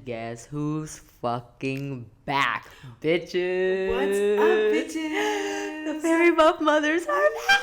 guess who's fucking back, bitches? What's up, bitches? The Fairy Buff Mothers are back.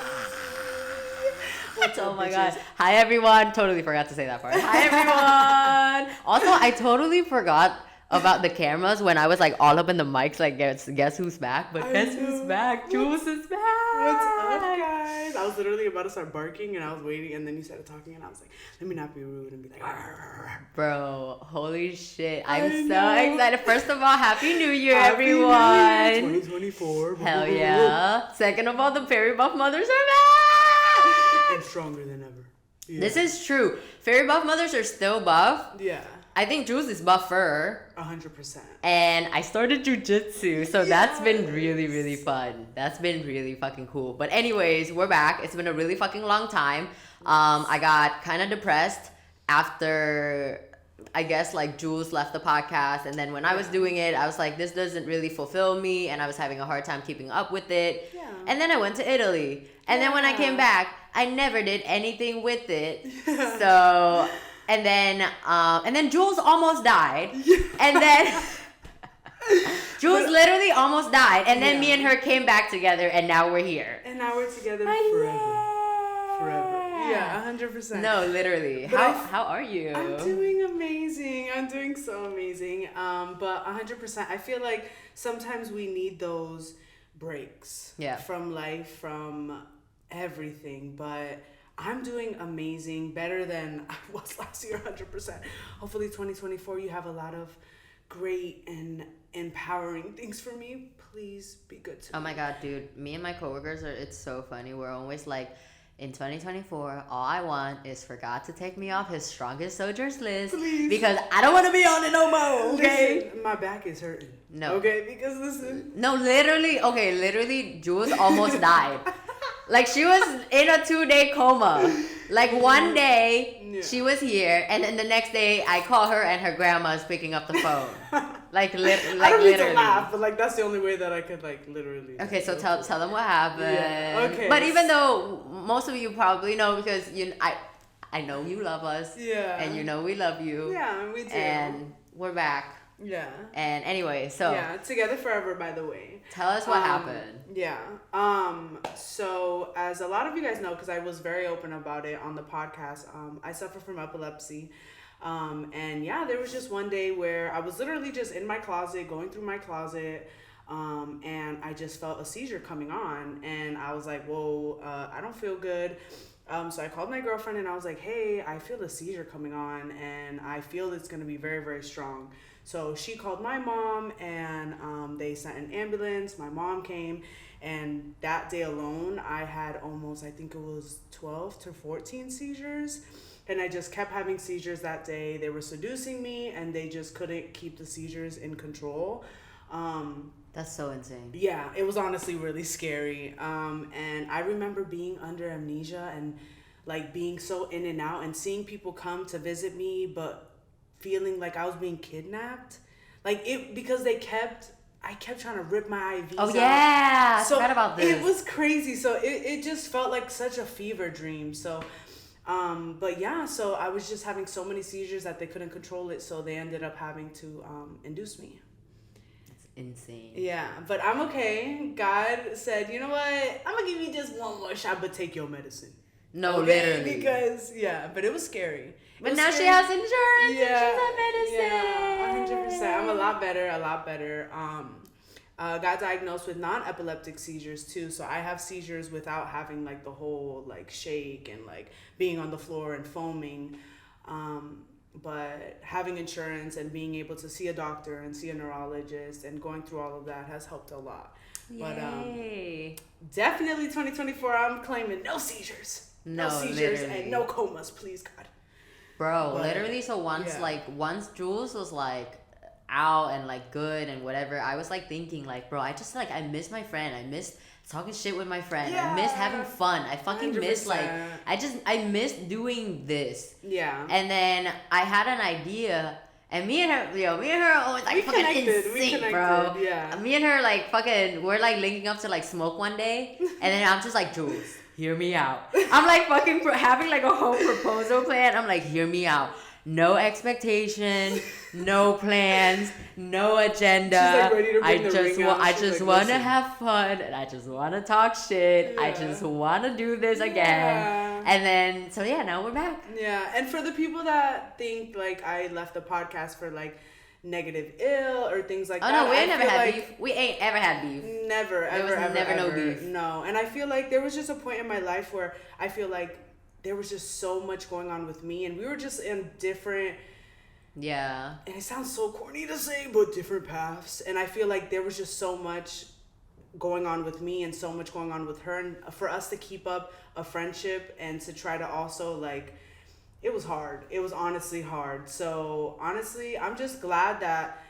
What's up, Oh my bitches? god. Hi everyone. Totally forgot to say that part. Hi everyone. Also, I totally forgot about the cameras when I was like all up in the mics, like guess who's back? But guess who's back? Jules is back. What's up, guys? I was literally about to start barking and I was waiting, and then you started talking, and I was like, let me not be rude and be like, "Arr." Bro, holy shit. I'm I so know. excited. First of all, Happy New Year, Happy New Year, everyone. 2024. Hell yeah. Second of all, the Fairy Buff Mothers are back. And stronger than ever. Yeah. This is true. Fairy Buff Mothers are still buff. Yeah, I think Jules is buffer. 100%. And I started jujitsu, so that's been really, really fun. That's been really fucking cool. But anyways, we're back. It's been a really fucking long time. I got kind of depressed after, I guess, like Jules left the podcast, and then when I was doing it, I was like, this doesn't really fulfill me, and I was having a hard time keeping up with it. Yeah. And then I went to Italy, and then when I came back, I never did anything with it. So. And then Jules almost died. And then Jules literally almost died. And then me and her came back together, and now we're here. And now we're together forever. Yeah, 100%. No, literally. But How are you? I'm doing amazing. I'm doing so amazing. But 100%, I feel like sometimes we need those breaks from life, from everything. But I'm doing amazing, better than I was last year, 100%. Hopefully 2024, you have a lot of great and empowering things for me. Please be good to me. Oh my god, dude. Me and my coworkers it's so funny. We're always like, in 2024, all I want is for God to take me off his strongest soldiers list. Please. Because I don't want to be on it no more, okay? Listen, my back is hurting. No. Okay, because listen. No, literally, Jules almost died. Like, she was in a 2-day coma. Like, one day, she was here, and then the next day, I call her, and her grandma's picking up the phone. Like I don't literally. need to laugh, but like that's the only way that I could like literally. Okay, so tell them what happened. Yeah, okay. But even though most of you probably know, because I know you love us. Yeah. And you know we love you. Yeah, we do. And we're back. Yeah. And anyway, so Yeah, together forever, by the way. tell us what happened. Yeah. So as a lot of you guys know, because I was very open about it on the podcast, I suffer from epilepsy. And yeah, there was just one day where I was literally just in my closet, going through my closet, and I just felt a seizure coming on, and I was like, whoa, I don't feel good. So I called my girlfriend and I was like, hey, I feel a seizure coming on, and I feel it's going to be very, very strong. So she called my mom, and they sent an ambulance. My mom came, and that day alone, I had almost, I think it was 12 to 14 seizures. And I just kept having seizures that day. They were seducing me, and they just couldn't keep the seizures in control. That's so insane. Yeah, it was honestly really scary. And I remember being under amnesia and like being so in and out, and seeing people come to visit me, but feeling like I was being kidnapped. Like because I kept trying to rip my IVs out. Oh yeah, I So forgot about this. it was crazy. So it just felt like such a fever dream. So but yeah, so I was just having so many seizures that they couldn't control it, so they ended up having to induce me. It's insane. Yeah, but I'm okay. God said, you know what? I'm gonna give you just one more shot, but take your medicine. No, Okay? literally. Because but it was scary. But now she has insurance. Yeah, and she's on medicine. yeah, 100%. I'm a lot better. Got diagnosed with non-epileptic seizures too, so I have seizures without having like the whole like shake and like being on the floor and foaming. But having insurance and being able to see a doctor and see a neurologist and going through all of that has helped a lot. Yay. But definitely 2024, I'm claiming no seizures. No seizures literally. and no comas, please God. Bro, But, literally, so once Jules was like out and like good and whatever, I was like thinking like, bro, I miss my friend. I miss talking shit with my friend. I miss having fun. I fucking miss 100%. I miss doing this. Yeah. And then I had an idea, and me and her are always like fucking in sync, bro. Yeah. Me and her like fucking, we're like linking up to like smoke one day, and then I'm just like, Jules, hear me out. I'm like fucking having like a whole proposal plan. I'm like, hear me out. no expectation, no plans, no agenda. She's like ready to bring the ring out. I She's just like, want to "Listen." have fun, and I just want to talk shit. I Yeah. just want to do this again. Yeah. And then, so yeah, now we're back. Yeah, and for the people that think like I left the podcast for like negative ill or things like Oh that. no, we I ain't never feel had like beef. We ain't ever had beef. Never, There ever, was ever, never no ever. beef. No, and I feel like there was just a point in my life where I feel like there was just so much going on with me, and we were just in different. Yeah. And it sounds so corny to say, but different paths. And I feel like there was just so much going on with me and so much going on with her, and for us to keep up a friendship and to try to also like, it was hard. It was honestly hard. So honestly, I'm just glad that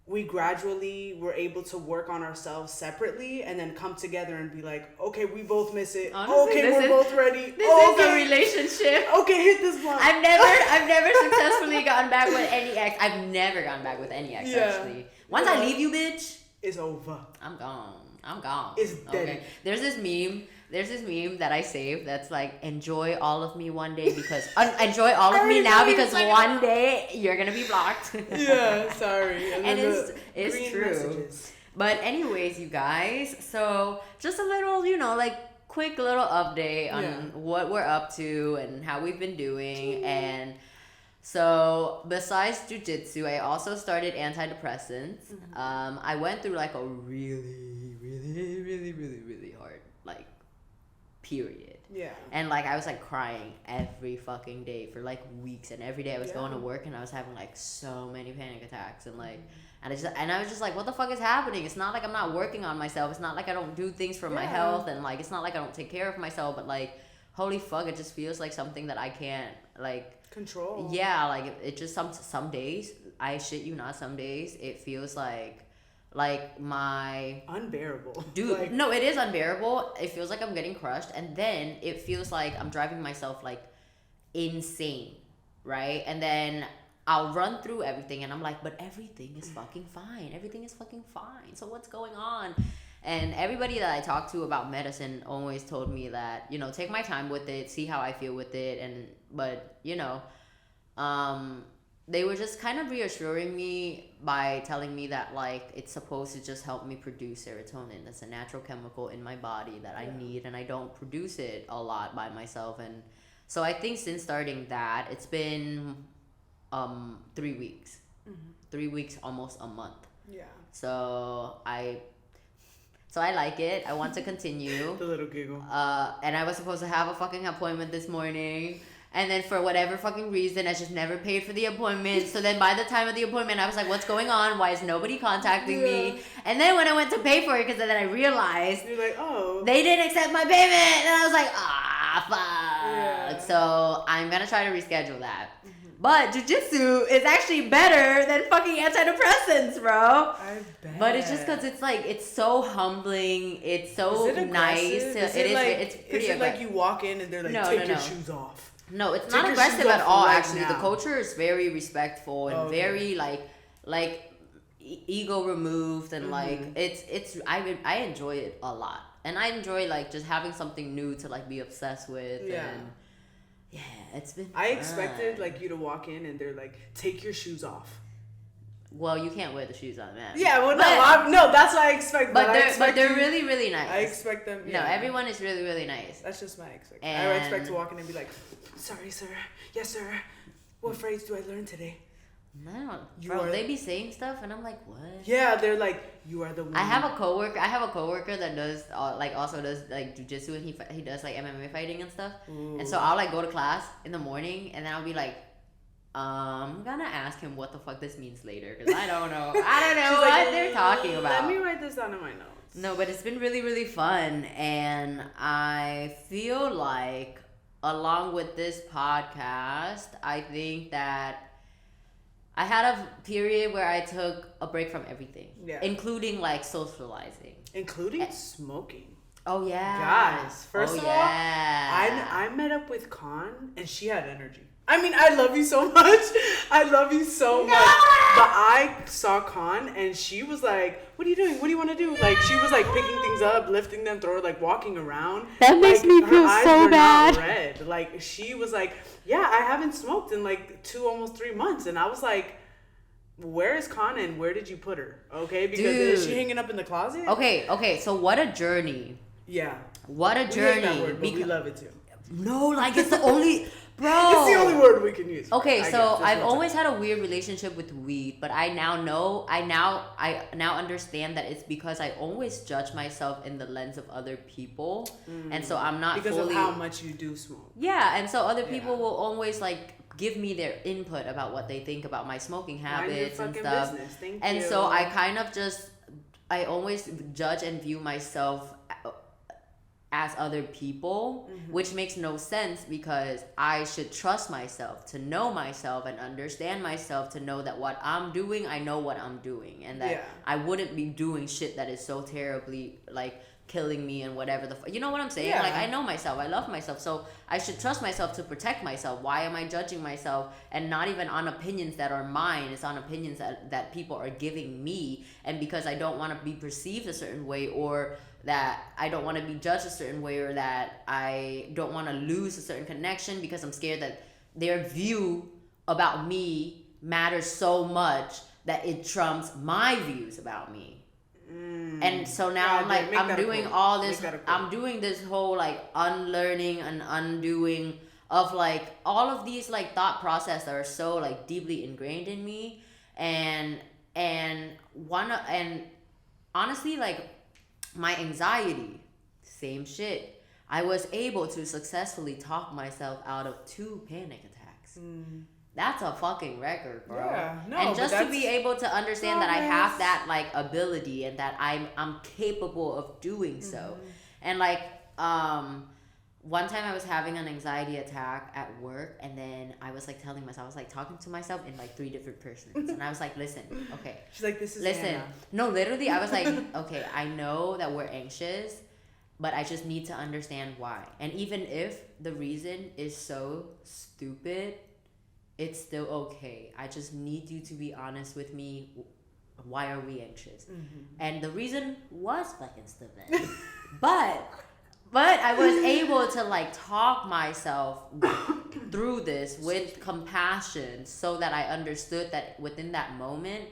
we gradually were able to work on ourselves separately and then come together and be like, okay, we both miss it. Honestly, okay, we're both ready. This is a okay. relationship. Okay, hit this one. I've never successfully gotten back with any ex. I've never gotten back with any ex, Yeah. actually. Once I leave you, bitch, It's over. I'm gone. I'm gone. It's dead. Okay. There's this meme that I saved that's like, enjoy all of me one day because enjoy all of me now because one day you're gonna be blocked. Yeah, sorry. And then it's green true. messages. But anyways, you guys, so just a little, like quick little update on what we're up to and how we've been doing. And so besides jujitsu, I also started antidepressants. Mm-hmm. I went through like a really hard like period. Yeah. And like I was like crying every fucking day for like weeks, and every day I was going to work and I was having like so many panic attacks and like and I was just like, what the fuck is happening? It's not like I'm not working on myself. It's not like I don't do things for my health, and like it's not like I don't take care of myself, but like holy fuck, it just feels like something that I can't like control. Yeah, like it just some days, I shit you not, some days it feels like my unbearable. Dude, like, no, it is unbearable. It feels like I'm getting crushed, and then it feels like I'm driving myself like insane, right? And then I'll run through everything and I'm like, but everything is fucking fine. Everything is fucking fine. So what's going on? And everybody that I talked to about medicine always told me that, take my time with it, see how I feel with it, but they were just kind of reassuring me by telling me that like it's supposed to just help me produce serotonin. That's a natural chemical in my body that I need, and I don't produce it a lot by myself. And so I think since starting that, it's been 3 weeks. 3 weeks, almost a month. Yeah. So I like it. I want to continue. The little giggle. And I was supposed to have a fucking appointment this morning. And then for whatever fucking reason, I just never paid for the appointment. So then by the time of the appointment, I was like, what's going on? Why is nobody contacting me? And then when I went to pay for it, because then I realized you're like, oh, they didn't accept my payment. And I was like, fuck. Yeah. So I'm going to try to reschedule that. But jujitsu is actually better than fucking antidepressants, bro. I bet. But it's just because it's like, it's so humbling. It's so nice. It's pretty Is it like you walk in and they're like, take your shoes off? No, it's Take not your aggressive shoes at off all, right actually. now. The culture is very respectful and very like ego removed, and like I enjoy it a lot. And I enjoy like just having something new to like be obsessed with. Yeah. And yeah, it's been I fun. expected like you to walk in and they're like, take your shoes off. Well, you can't wear the shoes on that. Yeah, well, no, that's what I expect. But they're really, really nice. I expect them. No, everyone is really, really nice. That's just my expectation. I expect to walk in and be like, sorry, sir. Yes, sir. What phrase do I learn today? No, bro, they be saying stuff and I'm like, what? Yeah, they're like, you are the one. I have a coworker that does also does like jujitsu, and he does like MMA fighting and stuff. Ooh. And so I'll like go to class in the morning and then I'll be like, I'm gonna ask him what the fuck this means later, because I don't know what they're talking about. Let me write this down in my notes. No, but it's been really, really fun, and I feel like along with this podcast, I think that I had a period where I took a break from everything, including like socializing, including smoking. Oh yeah, guys. First of all, I met up with Khan and she had energy. I mean, I love you so much. I love you so much. But I saw Khan and she was like, "What are you doing? What do you want to do?" Like she was like picking things up, lifting them, throwing, like walking around. That makes like, me her feel eyes so were bad. Not red. Like she was like, "Yeah, I haven't smoked in like 2, almost 3 months," and I was like, "Where is Khan and where did you put her?" Okay, because is she hanging up in the closet? Okay. So what a journey. Yeah. What a We journey. hate that word, but we love it too. No, like it's the only bro. It's the only word we can use. Okay, so I've always had a weird relationship with weed, but I now understand that it's because I always judge myself in the lens of other people, and so I'm not because fully, of how much you do smoke. Yeah, and so other people will always like give me their input about what they think about my smoking habits and stuff. Business. Thank and you. so I always judge and view myself as other people, which makes no sense because I should trust myself to know myself and understand myself to know that what I'm doing, I know what I'm doing, and that I wouldn't be doing shit that is so terribly like killing me and whatever you know what I'm saying? Like I know myself, I love myself, so I should trust myself to protect myself. Why am I judging myself? And not even on opinions that are mine, it's on opinions that people are giving me, and because I don't want to be perceived a certain way, or that I don't want to be judged a certain way, or that I don't want to lose a certain connection because I'm scared that their view about me matters so much that it trumps my views about me. And so now I'm doing all this, I'm doing this whole like unlearning and undoing of like all of these like thought process that are so like deeply ingrained in me, and honestly like my anxiety, same shit. I was able to successfully talk myself out of 2 panic attacks. That's a fucking record, bro. Yeah, no, and just to be able to understand that I have that like ability and that I'm capable of doing so. And like one time I was having an anxiety attack at work, and then I was like telling myself, I was like talking to myself in like 3 different persons, and I was like, listen, okay. She's like, this is listen. Anna. No, literally, I was like, okay, I know that we're anxious, but I just need to understand why. And even if the reason is so stupid, it's still okay. I just need you to be honest with me. Why are we anxious? And the reason was fucking stupid. But I was able to like talk myself through this with compassion, so that I understood that within that moment,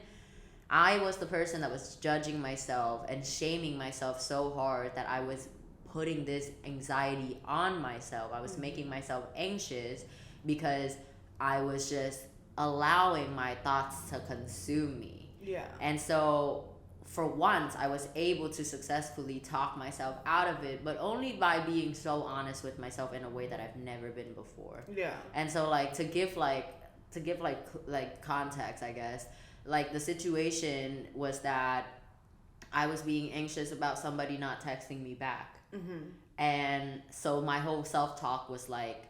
I was the person that was judging myself and shaming myself so hard that I was putting this anxiety on myself. I was making myself anxious because I was just allowing my thoughts to consume me. Yeah. And so for once, I was able to successfully talk myself out of it, but only by being so honest with myself in a way that I've never been before. Yeah. And so like to give context, I guess, like the situation was that I was being anxious about somebody not texting me back. And so my whole self-talk was like,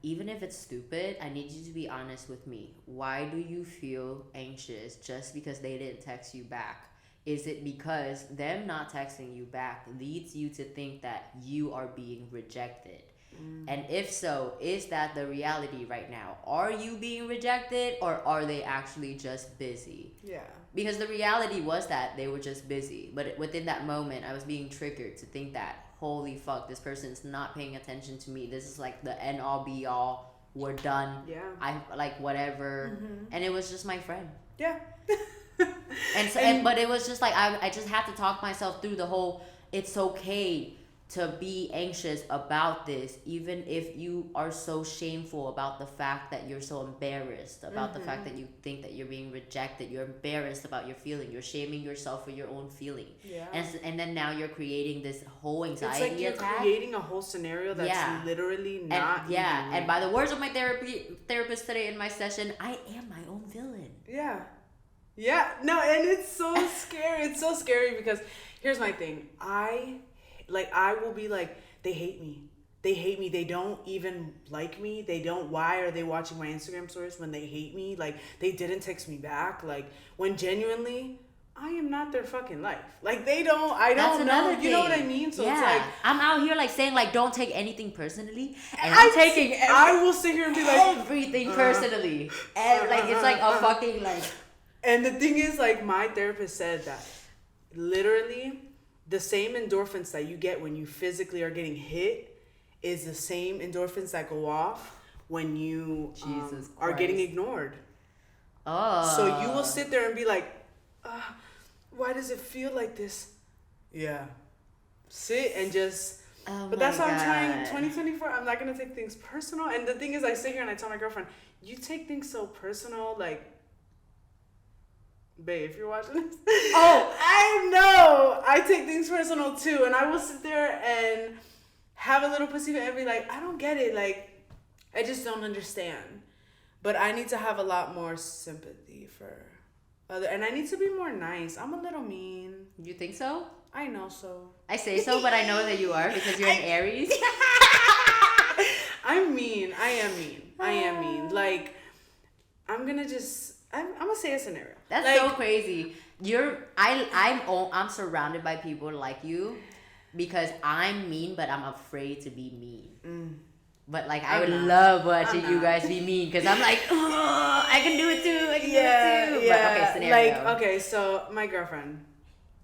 even if it's stupid, I need you to be honest with me. Why do you feel anxious just because they didn't text you back? Is it because them not texting you back leads you to think that you are being rejected? And if so, is that the reality right now? Are you being rejected, or are they actually just busy? Yeah. Because the reality was that they were just busy. But within that moment, I was being triggered to think that, holy fuck, this person's not paying attention to me. This is like the end all be all. We're done. Yeah. I like whatever. And it was just my friend. Yeah. But it was just like I just had to talk myself through the whole, it's okay to be anxious about this, even if you are so shameful about the fact that you're so embarrassed about the fact that you think that you're being rejected. You're embarrassed about your feeling. You're shaming yourself for your own feeling. Yeah. And then now you're creating this whole anxiety attack. It's like you're creating a whole scenario that's literally not. And by the words of my therapist today in my session, I am my own villain. Yeah. Yeah. No, and it's so scary. It's so scary because here's my thing. I will be like, they hate me. They don't even like me. Why are they watching my Instagram stories when they hate me? Like, they didn't text me back. Like, when genuinely, I am not their fucking life. Like I don't know. Thing. You know what I mean? So it's like I'm out here like saying like don't take anything personally, and I'm taking. I will sit here and be like everything personally, and like it's like a fucking like. And the thing is, like my therapist said that literally the same endorphins that you get when you physically are getting hit is the same endorphins that go off when you are getting ignored. Oh. So you will sit there and be like, why does it feel like this? Yeah. Sit and just... but that's how I'm trying. 2024, I'm not going to take things personal. And the thing is, I sit here and I tell my girlfriend, you take things so personal, like... Babe, if you're watching this... Oh, I know! I take things personal too. And I will sit there and have a little pussy fit and be like, I don't get it. Like, I just don't understand. But I need to have a lot more sympathy for... and I need to be more nice. I'm a little mean. You think so? I know so. I say so, but I know that you are because you're an Aries. I'm mean. I am mean. Like, I'm gonna say a scenario. That's like, so crazy. I'm surrounded by people like you because I'm mean, but I'm afraid to be mean. But like I would love watching you guys be mean because I'm like, oh, I can do it too. I can do it too. Yeah. But okay, scenario. Like okay, so my girlfriend,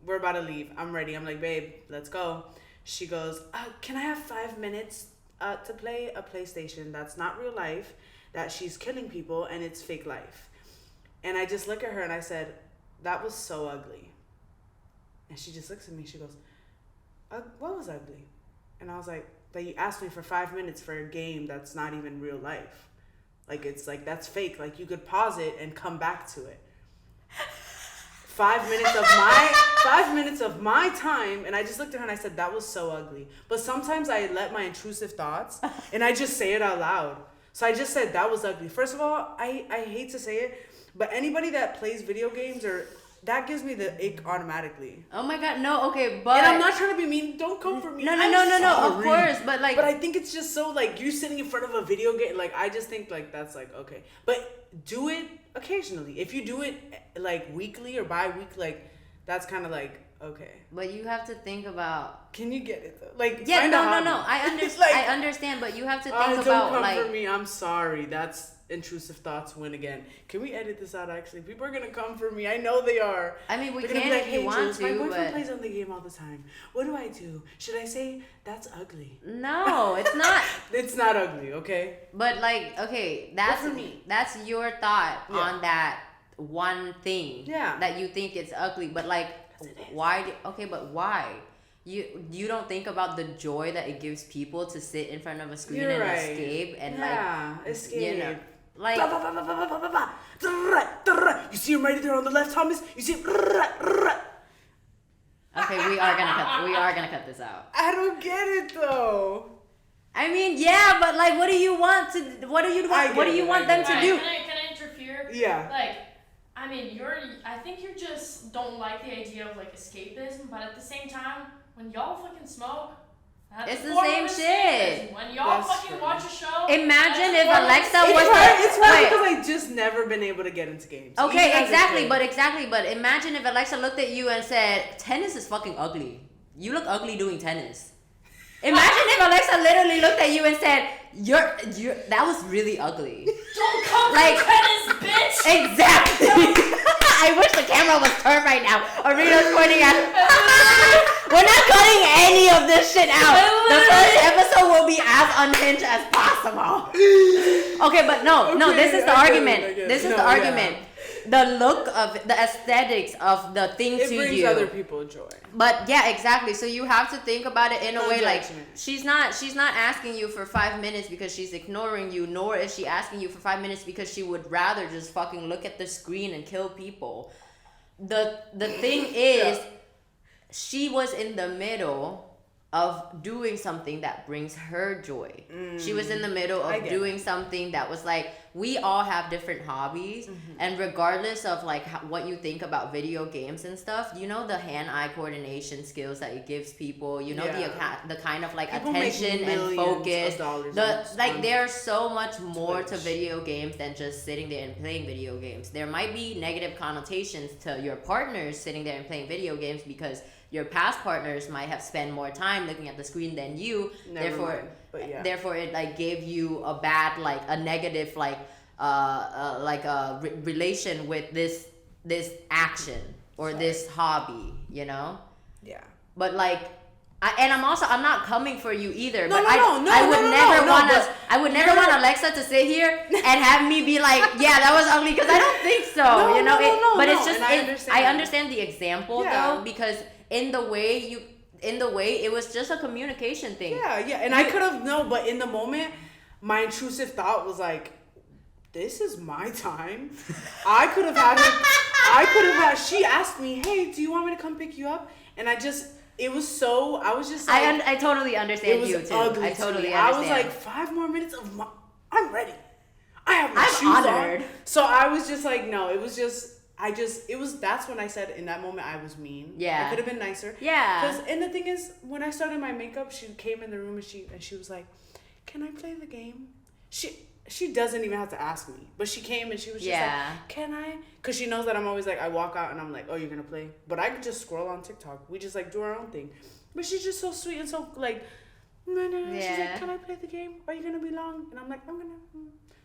we're about to leave. I'm ready. I'm like, babe, let's go. She goes, can I have 5 minutes to play a PlayStation that's not real life, that she's killing people and it's fake life. And I just look at her and I said, that was so ugly. And she just looks at me. She goes, what was ugly? And I was like, that you asked me for 5 minutes for a game that's not even real life. Like, it's like, that's fake. Like, you could pause it and come back to it. 5 minutes of my time, and I just looked at her and I said, that was so ugly. But sometimes I let my intrusive thoughts, and I just say it out loud. So I just said, that was ugly. First of all, I hate to say it, but anybody that plays video games that gives me the ick automatically. Oh my god, no, okay, but... And I'm not trying to be mean, don't come for me. No, of course, but like... But I think it's just so, like, you sitting in front of a video game, like, I just think, like, that's, like, okay. But do it occasionally. If you do it, like, weekly or bi-weekly, like, that's kind of, like, okay. But you have to think about... Can you get it, though? Like, yeah, no, I understand, like, I understand, but you have to think about, don't come like... for me, I'm sorry, that's... Intrusive thoughts win again. Can we edit this out? Actually, people are gonna come for me. I know they are. I mean, we They're can be like, if you want Jules, to. My boyfriend but... plays on the game all the time. What do I do? Should I say that's ugly? No, it's not. It's not ugly, okay? But like, okay, that's your thought on that one thing. Yeah. That you think it's ugly, but like, why? Okay, but why? You don't think about the joy that it gives people to sit in front of a screen and escape and escape. You know, like you see him right there on the left, Thomas. You see him. Okay, we are gonna cut this out. I don't get it though. I mean, yeah, but like, what do you want them to do? Can I interfere? Yeah. Like, I mean, I think you just don't like the idea of like escapism, but at the same time, when y'all fucking smoke, it's the same shit. When y'all fucking watch a show, imagine if Alexa was it's hard because I just never been able to get into games. Okay, exactly, but imagine if Alexa looked at you and said, "Tennis is fucking ugly. You look ugly doing tennis." Imagine if Alexa literally looked at you and said, "You're that was really ugly." Don't come like tennis, bitch. Exactly. I wish the camera was turned right now. Arina's pointing at. We're not cutting any of this shit out. The first episode will be as unhinged as possible. Okay, but no, this is the argument. This is the argument. The look of the aesthetics of the thing to you. It brings other people joy. But yeah, exactly. So you have to think about it in a way judgment. like she's not asking you for 5 minutes because she's ignoring you, nor is she asking you for 5 minutes because she would rather just fucking look at the screen and kill people. The thing is, she was in the middle of doing something that brings her joy. She was in the middle of doing something that was like, we all have different hobbies, and regardless of like what you think about video games and stuff, you know, the hand-eye coordination skills that it gives people, you know, the kind of like people attention and focus, there's so much more to video games than just sitting there and playing video games. There might be negative connotations to your partners sitting there and playing video games because your past partners might have spent more time looking at the screen than you. Therefore it like gave you a bad, like a negative, like relation with this action or this hobby, you know? Yeah. But like, I'm not coming for you either. I would never want Alexa to sit here and have me be like, yeah, that was ugly, because I don't think so. I understand the example though, because in the way it was just a communication thing. Yeah, and I could have but in the moment, my intrusive thought was like, this is my time. I could have had she asked me, hey, do you want me to come pick you up? And I was just like, I totally understand you too. Ugly I totally understand. I was like, 5 more minutes I'm ready. I have my shoes on. So I was just like, no, it was just, that's when I said in that moment I was mean. Yeah. I could have been nicer. Yeah. And the thing is, when I started my makeup, she came in the room and she was like, can I play the game? She doesn't even have to ask me. But she came and she was just like, can I? Because she knows that I'm always like, I walk out and I'm like, oh, you're going to play? But I could just scroll on TikTok. We just like do our own thing. But she's just so sweet and so like, no. She's like, can I play the game? Are you going to be long? And I'm like, I'm going to.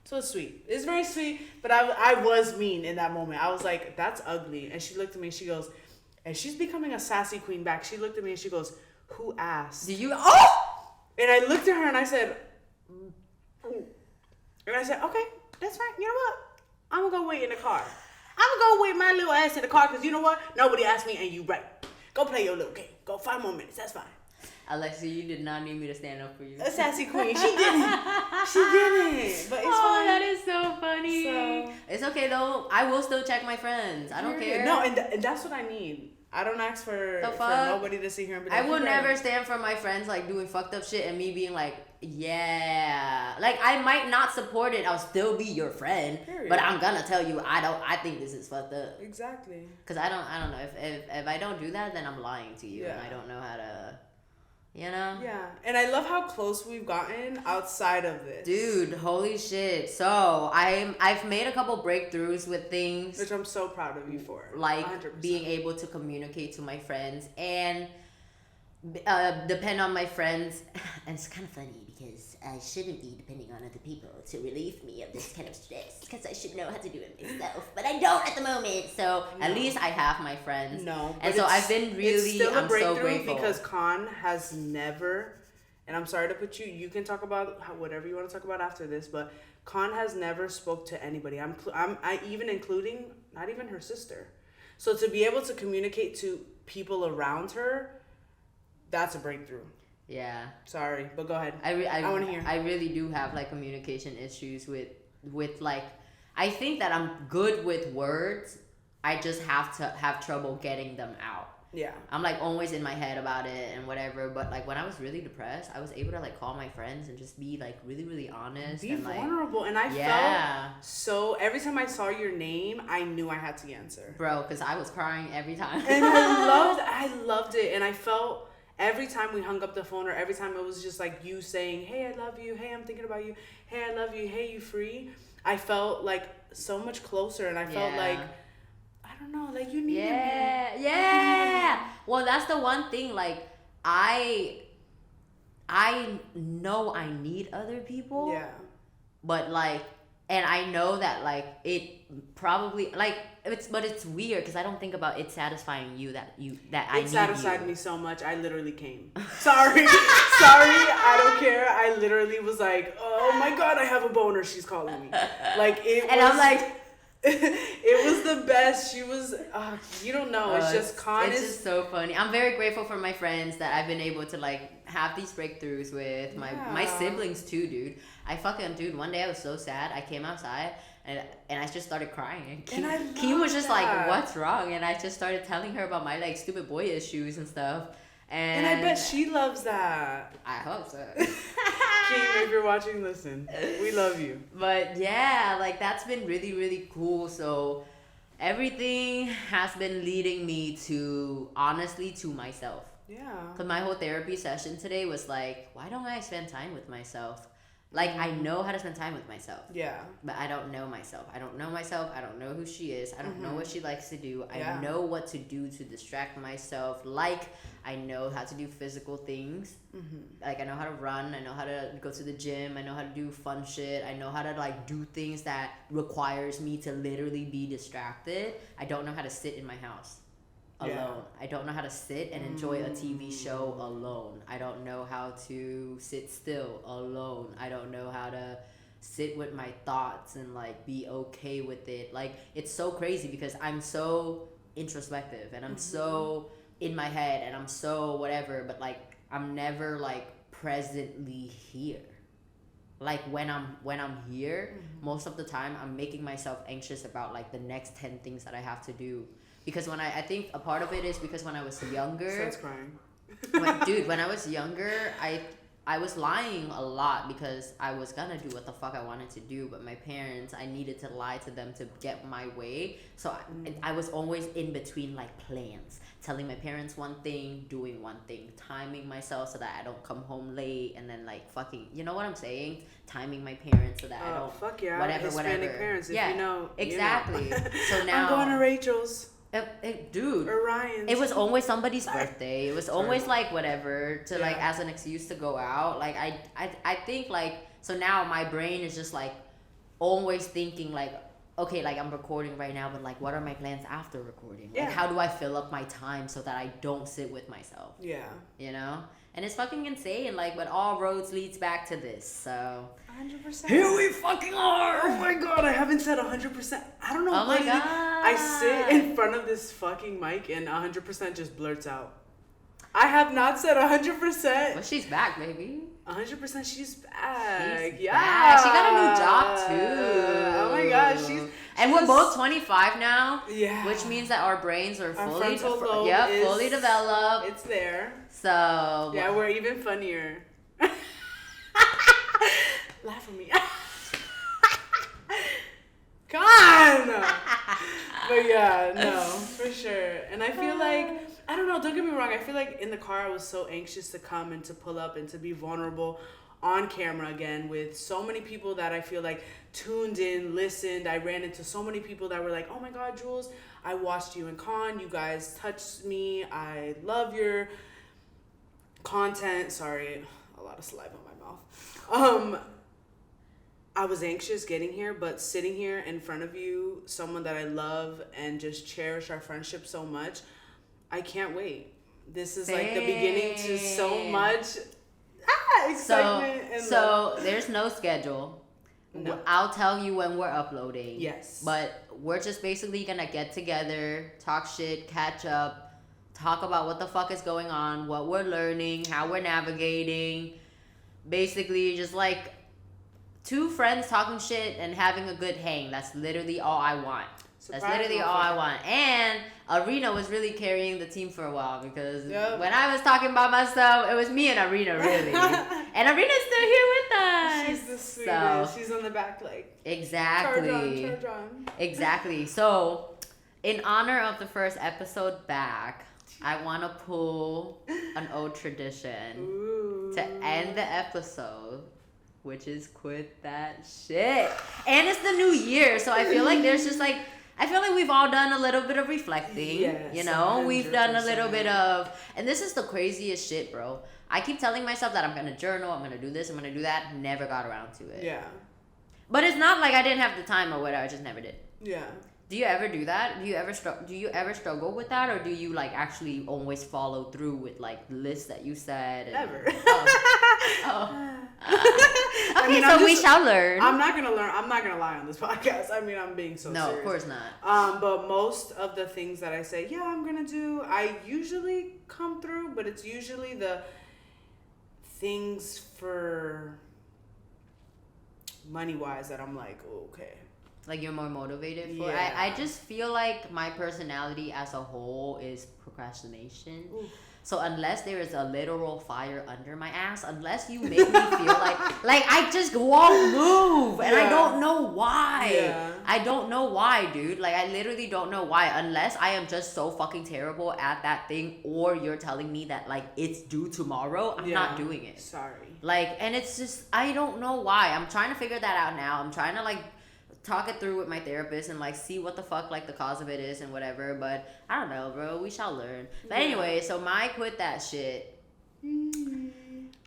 So it's sweet. It's very sweet. But I was mean in that moment. I was like, that's ugly. And she looked at me and she goes, and she's becoming a sassy queen back. She looked at me and she goes, who asked? And I looked at her and I said, okay, that's fine. You know what? I'm going to go wait in the car. I'm going to go wait my little ass in the car because you know what? Nobody asked me and you right. Go play your little game. Go 5 more minutes. That's fine. Alexa, you did not need me to stand up for you. A sassy queen. She didn't. But it's fine. That is so funny. So, it's okay though. I will still check my friends. I don't care. No, and that's what I need. I don't ask for nobody to sit here and be like, I will never stand for my friends like doing fucked up shit and me being like, yeah. Like, I might not support it. I'll still be your friend. Period. But I'm gonna tell you, I think this is fucked up. Exactly. Because I don't know. If I don't do that, then I'm lying to you. And I don't know how to... You know? Yeah. And I love how close we've gotten outside of this. Dude, holy shit. So, I've made a couple breakthroughs with things. Which I'm so proud of you for. Like 100%. Being able to communicate to my friends and depend on my friends. And it's kind of funny because I shouldn't be depending on other people to relieve me of this kind of stress. Because I should know how to do it myself. But I don't at the moment. So at least I have my friends. No. And so I've been really, I'm so grateful. Because Khan has never, and I'm sorry to put you can talk about whatever you want to talk about after this, but Khan has never spoke to anybody. I even including not even her sister. So to be able to communicate to people around her, that's a breakthrough. Yeah. Sorry, but go ahead. I want to hear. I really do have like communication issues with like, I think that I'm good with words. I just have to have trouble getting them out. Yeah. I'm like always in my head about it and whatever, but like when I was really depressed, I was able to like call my friends and just be like really, really honest. Be and vulnerable. And I felt so, every time I saw your name, I knew I had to answer. Bro, because I was crying every time. And I loved it. And I felt every time we hung up the phone or every time it was just like you saying, hey, I love you. Hey, I'm thinking about you. Hey, I love you. Hey, you free? I felt like so much closer and I felt like, I don't know, like you needed me. Yeah. Well, that's the one thing. Like, I know I need other people. Yeah. But like, and I know that like it probably like it's weird because I don't think about it satisfying you that I need you. It satisfied me so much. I literally came. Sorry, I don't care. I literally was like, oh my god, I have a boner. She's calling me. Like it. And I'm like. It was the best. She was, you don't know. It's just It's just so funny. I'm very grateful for my friends that I've been able to like have these breakthroughs with. My siblings too, dude. One day I was so sad. I came outside and I just started crying. And Kim was just like, what's wrong? And I just started telling her about my like stupid boy issues and stuff. And I bet she loves that. I hope so. Kim, if you're watching, listen. We love you. But yeah, like that's been really, really cool. So everything has been leading me to, honestly, to myself. Yeah. Because my whole therapy session today was like, why don't I spend time with myself? Like, I know how to spend time with myself. Yeah. But I don't know myself. I don't know myself. I don't know who she is. I don't know what she likes to do. Yeah. I know what to do to distract myself. Like, I know how to do physical things. Like, I know how to run. I know how to go to the gym. I know how to do fun shit. I know how to, like, do things that requires me to literally be distracted. I don't know how to sit in my house alone. Yeah. I don't know how to sit and enjoy a TV show alone. I don't know how to sit still alone. I don't know how to sit with my thoughts and like be okay with it. Like it's so crazy because I'm so introspective and I'm so in my head and I'm so whatever, but like I'm never like presently here. Like when I'm here, most of the time I'm making myself anxious about like the next 10 things that I have to do. Because when I think a part of it is because when I was younger, Starts crying. when I was younger, I was lying a lot because I was gonna do what the fuck I wanted to do, but my parents, I needed to lie to them to get my way. So I was always in between like plans, telling my parents one thing, doing one thing, timing myself so that I don't come home late, and then like fucking, you know what I'm saying? Timing my parents so that I don't fuck yeah, whatever. Hispanic parents. If yeah, you know, exactly. You know. So now I'm going to Rachel's. Dude, or Ryan's. it was always somebody's birthday. It was always Sorry. like whatever to like Yeah. as an excuse to go out. Like I think like so now my brain is just like always thinking like, okay, like I'm recording right now, but like what are my plans after recording? Like Yeah. how do I fill up my time so that I don't sit with myself? Yeah. You know? And it's fucking insane, like, but all roads leads back to this. So 100%. here we fucking are. Oh my god, I haven't said 100%. I don't know Oh what my it is. god. I sit in front of this fucking mic and 100% just blurts out. I have not said 100%. Well, she's back, baby. 100% she's back. She's Yeah. back. She got a new job too. Oh my god, and we're both 25 now. Yeah. Which means that our brains are Our fully frontal lobe fully is- developed. It's there. So Yeah, we're even funnier. Laugh at me. Come on! But yeah, no, for sure. And I feel like, I don't know, don't get me wrong, I feel like in the car I was so anxious to come and to pull up and to be vulnerable on camera again with so many people that I feel like tuned in, listened. I ran into so many people that were like, oh my god, Jules, I watched you in Con, you guys touched me, I love your content. Sorry, a lot of saliva in my mouth. I was anxious getting here, but sitting here in front of you, someone that I love and just cherish our friendship so much, I can't wait. This is like the beginning to so much excitement. So there's no schedule. No. I'll tell you when we're uploading. Yes. But we're just basically gonna get together, talk shit, catch up, talk about what the fuck is going on, what we're learning, how we're navigating. Basically, just like two friends talking shit and having a good hang. That's literally all I want. That's literally all I want. And Arena was really carrying the team for a while because when I was talking by myself, it was me and Arena, really. And Arena's still here with us. She's the sweetest. So, she's on the back like, exactly. charge on. Exactly. So, in honor of the first episode back, I want to pull an old tradition Ooh. to end the episode, which is quit that shit. And it's the new year, so I feel like there's just like, I feel like we've all done a little bit of reflecting. Yes, you know, we've done a little 100%. bit of, and this is the craziest shit, bro. I keep telling myself that I'm gonna journal, I'm gonna do this, I'm gonna do that. Never got around to it. Yeah. But it's not like I didn't have the time or whatever. I just never did. Yeah. Do you ever do that? Do you ever struggle with that, or do you like actually always follow through with like the list that you said? And, Never. Oh. I Okay, mean, so we shall learn. I'm not gonna learn. I'm not gonna lie on this podcast. I mean, I'm being so No, serious. of course not. But most of the things that I say, yeah, I'm gonna do, I usually come through, but it's usually the things for money wise that I'm like, oh, okay. Like you're more motivated for. Yeah. I just feel like my personality as a whole is procrastination. Oof. So unless there is a literal fire under my ass, unless you make me feel like I just won't move, and I don't know why. Yeah. I don't know why, dude. Like, I literally don't know why, unless I am just so fucking terrible at that thing, or you're telling me that like it's due tomorrow. I'm not doing it. Sorry. Like, and it's just, I don't know why. I'm trying to figure that out now. I'm trying to like talk it through with my therapist and like see what the fuck like the cause of it is and whatever. But I don't know, bro. We shall learn. But anyway, so my quit that shit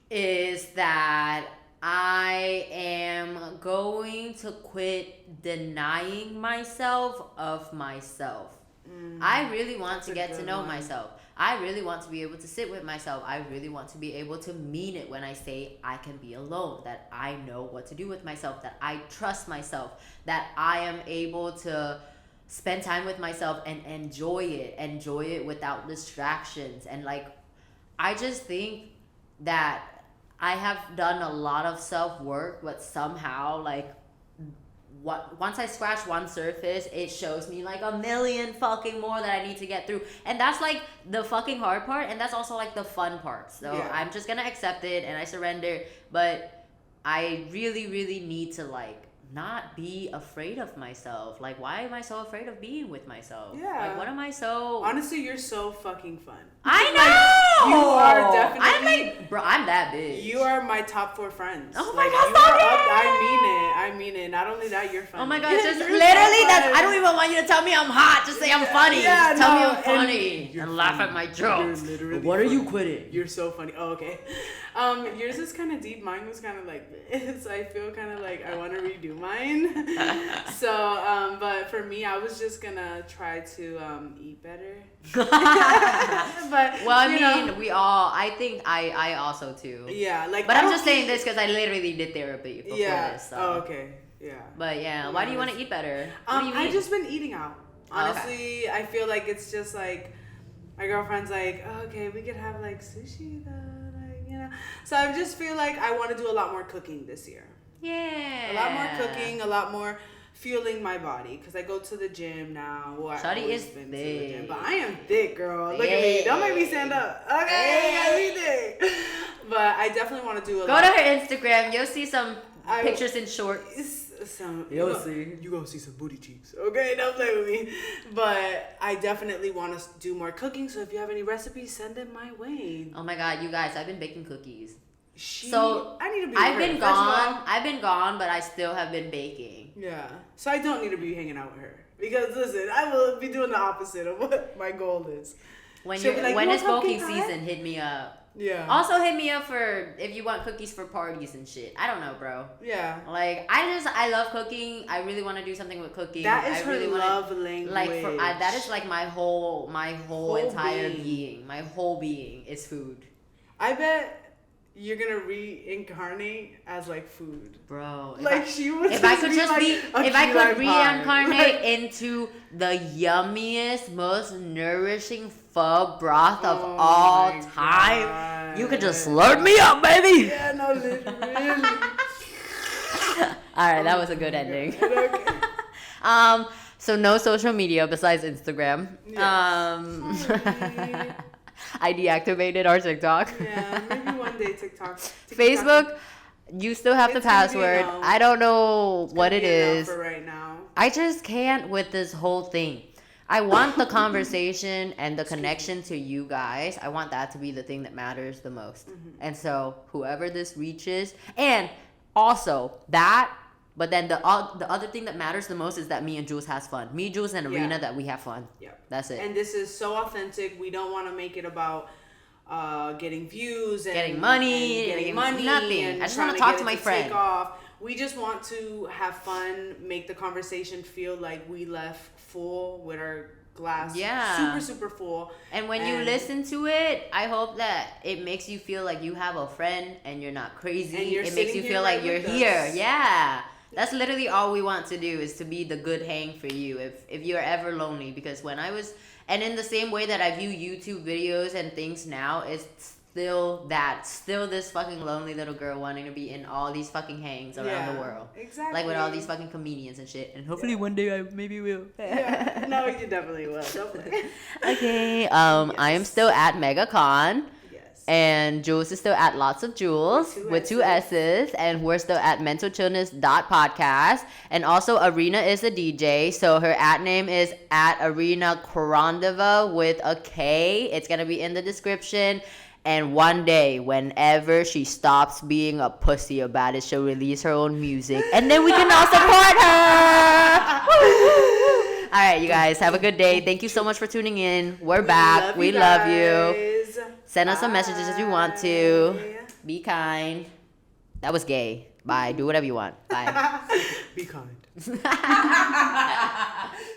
is that I am going to quit denying myself of myself. I really want to get to know myself. I really want to be able to sit with myself. I really want to be able to mean it when I say I can be alone, that I know what to do with myself, that I trust myself, that I am able to spend time with myself and enjoy it without distractions. And like, I just think that I have done a lot of self-work, but somehow like once I scratch one surface, it shows me like a million fucking more that I need to get through. And that's like the fucking hard part, and that's also like the fun part. So I'm just gonna accept it and I surrender. But I really, really need to like not be afraid of myself. Like, why am I so afraid of being with myself? Yeah. Like, what am I so... Honestly, you're so fucking fun. I know! Like, you are definitely... I'm like, bro, I'm that bitch. You are my top 4 friends. Oh my like, God, you stop are it! up, I mean it. Not only that, you're funny. Oh my God, just You're literally so that's... fun. I don't even want you to tell me I'm hot. Just say I'm funny. Yeah, just tell me no, I'm funny. you're And laugh funny. at my jokes. You're literally What are you funny. quitting? You're so funny. Oh, okay. Yours is kind of deep. Mine was kind of like this. I feel kind of like I want to redo mine. So, but for me, I was just gonna try to eat better. But Well, I you know, mean, we all... I think I also too. yeah, like. But I I'm don't just saying think- this because I literally did therapy before this. So. Oh, okay. Yeah. But yeah, why do you want to eat better? What do you mean? I've just been eating out. Oh, okay. Honestly, I feel like it's just like my girlfriend's like, oh, okay, we could have like sushi though, like, you know. So I just feel like I want to do a lot more cooking this year. Yeah. A lot more cooking, a lot more fueling my body because I go to the gym now. Well, I've Shawty always is been to the gym, thick. but I am thick, girl. Look at me. Don't make me stand up. Okay, I gotta be thick. But I definitely want to do a Go lot. to her Instagram. You'll see some I- pictures in shorts. You'll see. You gonna see some booty cheeks. Okay, don't play with me. But I definitely want to do more cooking. So if you have any recipes, send them my way. Oh my God, you guys! I've been baking cookies. So I need to be. I've with her. been First of all, gone. I've been gone, but I still have been baking. Yeah. So I don't need to be hanging out with her because listen, I will be doing the opposite of what my goal is. When She'll you be like, when "You it's want baking pumpkin pie?" season, hit me up. Yeah. Also, hit me up for if you want cookies for parties and shit. I don't know, bro. Yeah. Like I love cooking. I really want to do something with cooking. That is I her really wanna, love language. Like that is like my whole Whole entire being. being. My whole being is food, I bet you're gonna reincarnate as like food. bro. Like she would. If I could just like be, a if I key could lime pie. reincarnate Like, into the yummiest, most nourishing pho broth of oh all my time, you could just God. slurp me up, baby. Yeah, no, literally. All right, that was a good ending. Okay. So no social media besides Instagram. Yes. Sorry. I deactivated our TikTok. Yeah, maybe one day TikTok. Facebook, you still have the It's gonna be a password. no. I don't know what it Gonna be enough is. for right now. I just can't with this whole thing. I want the conversation and the connection to you guys. I want that to be the thing that matters the most. Mm-hmm. And so whoever this reaches, and also that, but then the other thing that matters the most is that me and Jules has fun. Me, Jules, and Arena, Yeah. that we have fun. Yeah. That's it. And this is so authentic. We don't want to make it about getting views and Getting money, and getting money, nothing. and I just trying wanna talk get to it my take friend. off. We just want to have fun, make the conversation feel like we left full with our glass Yeah. super full. And when you And- listen to it, I hope that it makes you feel like you have a friend and you're not crazy. And you're It makes you sitting feel here like right you're with here. us. Yeah. That's literally all we want to do, is to be the good hang for you if you're ever lonely. Because when I was, and in the same way that I view YouTube videos and things now, it's still this fucking lonely little girl wanting to be in all these fucking hangs around the world. Exactly. Like with all these fucking comedians and shit. And hopefully one day I maybe will. Yeah. No, you definitely will. Definitely. Okay. I am still at MegaCon. Yes. And Jules is still at Lots of Jules with two S's. And we're still at mentalchillness.podcast. And also Arena is a DJ. So her at name is at Arena Korondova with a K. It's going to be in the description. And one day, whenever she stops being a pussy about it, she'll release her own music. And then we can all support her! All right, you guys, have a good day. Thank you so much for tuning in. We're back. We love you. Send us some messages if you want to. Be kind. That was gay. Bye. Do whatever you want. Bye. Be kind.